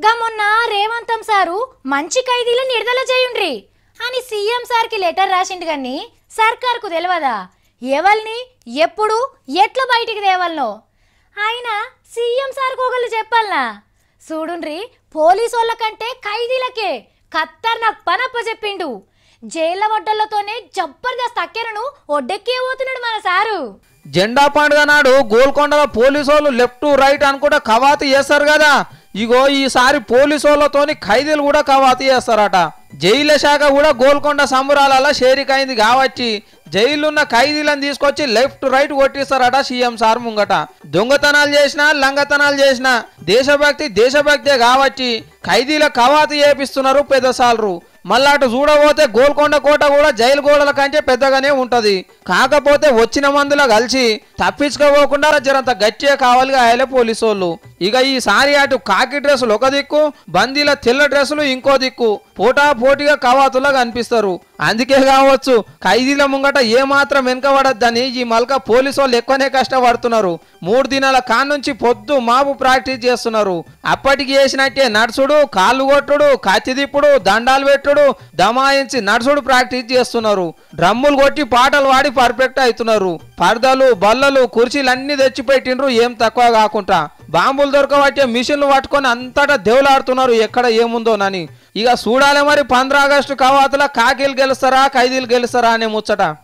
గమొన్న రేవంతం sir మంచి ఖైదీలను విడుదల చేయుండ్రి అని సీఎం సార్కి లెటర్ రాసిండు గాని సర్కార్కు తెలియదా ఎవల్ని ఎప్పుడు ఎట్లా బయటికి తేవాలనో. ఆయన సీఎం సార్కు ఒకళ్ళు చెప్పాలనా చూడుండ్రి, పోలీసోళ్ళ కంటే ఖైదీలకే ఖతర్నాక్ పనప్ప చెప్పిండు. జైళ్ళ వడ్డలతోనే జబర్దస్త్ అక్కెరను ఒడ్డెక్కే పోతున్నాడు మన సారు. జెండా పండుగ నాడు గోల్కొండలో పోలీసోళ్ళు లెఫ్ట్ రైట్ అనుకుంటా కవాతు చేస్తారు కదా, ఇగో ఈసారి పోలీసోళ్ళతోని ఖైదీలు కూడా కవాతు చేస్తారట. జైళ్ళ శాఖ కూడా గోల్కొండ సంబరాలలో షేరికైంది కావచ్చి జైలున్న ఖైదీలను తీసుకొచ్చి లెఫ్ట్ రైట్ కొట్టిస్తారట సీఎం సార్ ముంగట. దొంగతనాలు చేసినా లంగతనాలు చేసినా దేశభక్తే కావచ్చి ఖైదీల కవాతు చేపిస్తున్నారు పెద్దసాలరు. మళ్ళా అటు చూడబోతే గోల్కొండ కోట కూడా జైలు గోడల కంటే పెద్దగానే ఉంటది. కాకపోతే వచ్చిన మందులో కలిసి తప్పించుకోకుండా జరంత గట్టిగా కావాలిగా ఆయలే పోలీసోళ్ళు. ఇక ఈసారి అటు కాకి డ్రెస్సులు ఒక దిక్కు, బందీల తెల్ల డ్రెస్సులు ఇంకో దిక్కు పోటాపోటీగా కవాతులా కనిపిస్తారు. అందుకే కావచ్చు ఖైదీల ముంగట ఏమాత్రం వెనుకబడద్దని ఈ మల్క పోలీసు వాళ్ళు ఎక్కువనే కష్టపడుతున్నారు. 3 దినాల కాన్నుంచి పొద్దు మాపు ప్రాక్టీస్ చేస్తున్నారు. అప్పటికి చేసినట్టే నడుచుడు, కాళ్ళు కొట్టుడు, కత్తి తిప్పుడు, దండాలు పెట్టుడు, దమాయించి నడుచుడు ప్రాక్టీస్ చేస్తున్నారు. డ్రమ్ములు కొట్టి పాటలు పాడి పర్ఫెక్ట్ అవుతున్నారు. పరదలు బల్లలు కుర్చీలు అన్ని తెచ్చిపెట్టిండ్రు ఏం తక్కువ కాకుండా. బాంబులు దొరకబట్టే మిషన్లు పట్టుకొని అంతటా దేవులాడుతున్నారు ఎక్కడ ఏముందోనని. ఇక చూడాలి మరి 15 ఆగస్టు కవాతుల కాకీలు గెలుస్తారా ఖైదీలు గెలుస్తారా అనే ముచ్చట.